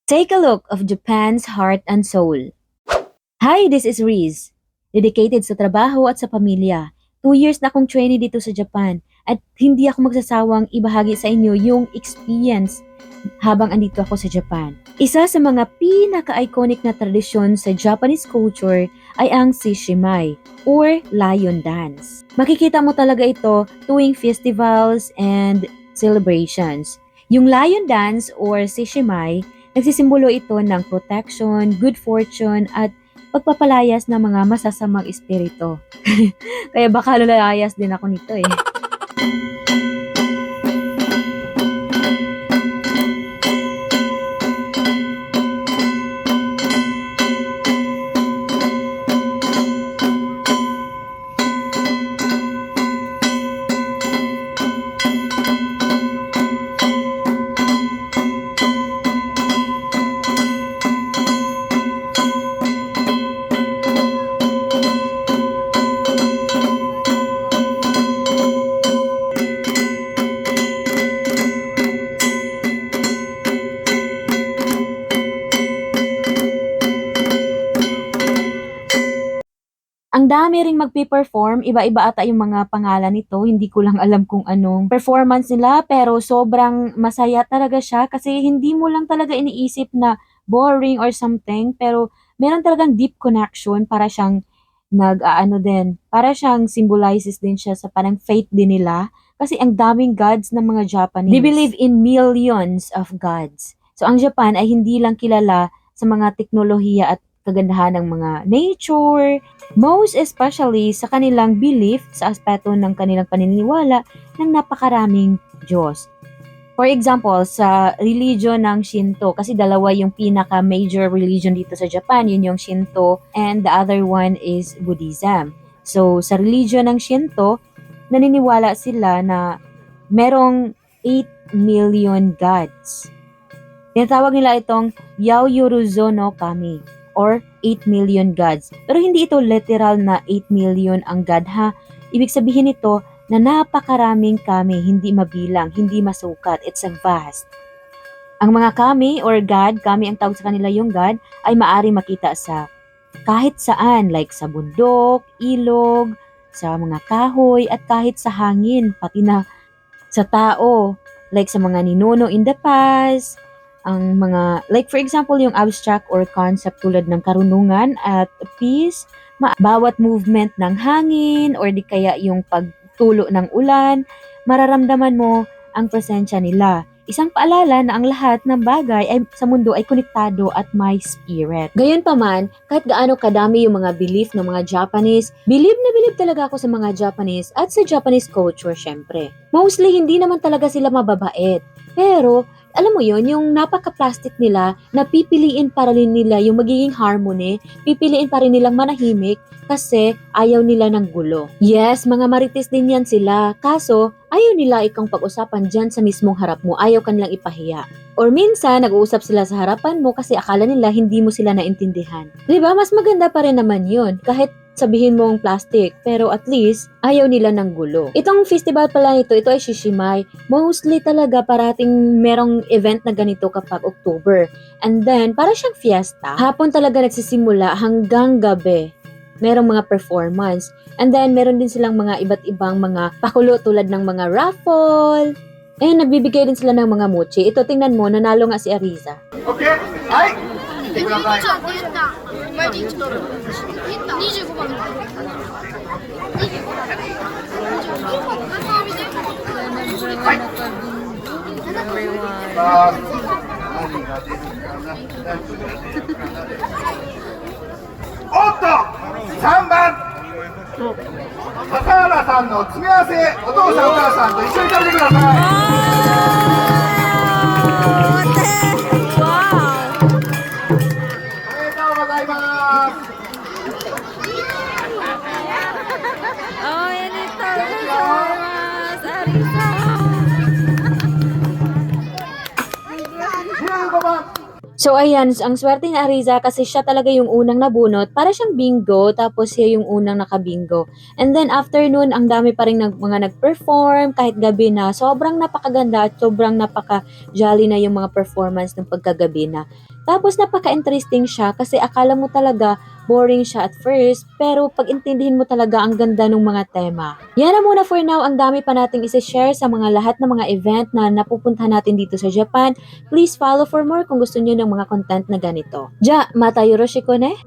Take a look of Japan's heart and soul. Hi, this is Riz. Dedicated sa trabaho at sa pamilya. 2 years na akong trainee dito sa Japan at hindi ako magsasawang ibahagi sa inyo yung experience habang andito ako sa Japan. Isa sa mga pinaka-iconic na tradisyon sa Japanese culture ay ang Sishimai or Lion Dance. Makikita mo talaga ito tuwing festivals and celebrations. Yung Lion Dance or Sishimai, nagsisimbolo ito ng protection, good fortune at pagpapalayas ng mga masasamang espiritu. Kaya baka lalayas din ako nito eh. Ang dami ring magpe-perform, iba-iba ata yung mga pangalan nito, hindi ko lang alam kung anong performance nila, pero sobrang masaya talaga siya kasi hindi mo lang talaga iniisip na boring or something, pero meron talagang deep connection para siyang nag-aano din, para siyang symbolizes din siya sa parang faith din nila kasi ang daming gods ng mga Japanese. They believe in millions of gods. So ang Japan ay hindi lang kilala sa mga teknolohiya at kagandahan ng mga nature, most especially sa kanilang belief sa aspeto ng kanilang paniniwala ng napakaraming Diyos. For example, sa religion ng Shinto, kasi dalawa yung pinaka-major religion dito sa Japan, yun yung Shinto and the other one is Buddhism. So, sa religion ng Shinto, naniniwala sila na merong 8 million gods. Tinatawag nila itong Yaoyuruzo no Kami or 8 million gods. Pero hindi ito literal na 8 million ang god ha. Ibig sabihin nito na napakaraming kami, hindi mabilang, hindi masukat. It's a vast. Ang mga kami or god, kami ang tawag sa kanila yung god, ay maari makita sa kahit saan, like sa bundok, ilog, sa mga kahoy, at kahit sa hangin, pati na sa tao, like sa mga ninuno in the past, ang mga, like for example, yung abstract or concept tulad ng karunungan at peace, bawat movement ng hangin or di kaya yung pagtulo ng ulan, mararamdaman mo ang presensya nila. Isang paalala na ang lahat ng bagay ay, sa mundo ay konektado at may spirit. Gayunpaman, kahit gaano kadami yung mga belief ng mga Japanese, believe na believe talaga ako sa mga Japanese at sa Japanese culture syempre. Mostly, hindi naman talaga sila mababait. Pero, alam mo yon, yung napaka-plastic nila na pipiliin para rin nila yung magiging harmony, pipiliin pa rin nilang manahimik kasi ayaw nila ng gulo. Yes, mga marites din yan sila. Kaso, ayaw nila ikang pag-usapan dyan sa mismong harap mo. Ayaw ka nilang ipahiya. Or minsan, nag-uusap sila sa harapan mo kasi akala nila hindi mo sila naintindihan. Diba? Mas maganda pa rin naman yun. Kahit sabihin mong plastic, pero at least, ayaw nila ng gulo. Itong festival pala nito, ito ay Shishimai. Mostly talaga parating merong event na ganito kapag October. And then, para siyang fiesta. Hapon talaga nagsisimula hanggang gabi. Merong mga performance. And then, meron din silang mga iba't ibang mga pakulo tulad ng mga raffle. And nagbibigay din sila ng mga mochi. Ito, tingnan mo, nanalo nga si Ariza. Okay, ay! 見てください。毎日取る。25番。おっと3番笹原さんの詰め合わせお父さんお母さんと一緒に食べてください。おめでとうございます。15番 So ayan, ang swerte ni Ariza kasi siya talaga yung unang nabunot, para siyang bingo, tapos siya yung unang nakabingo. And then afternoon, ang dami pa rin mga nag-perform, kahit gabi na, sobrang napakaganda at sobrang napaka-jolly na yung mga performance ng pagkagabi na. Tapos napaka-interesting siya kasi akala mo talaga boring siya at first, pero pag intindihin mo talaga ang ganda ng mga tema. Yan na muna for now, ang dami pa nating isi-share sa mga lahat ng mga event na napupuntahan natin dito sa Japan. Please follow for more kung gusto niyo ng mga content na ganito. Ja, mata yoroshiku ne?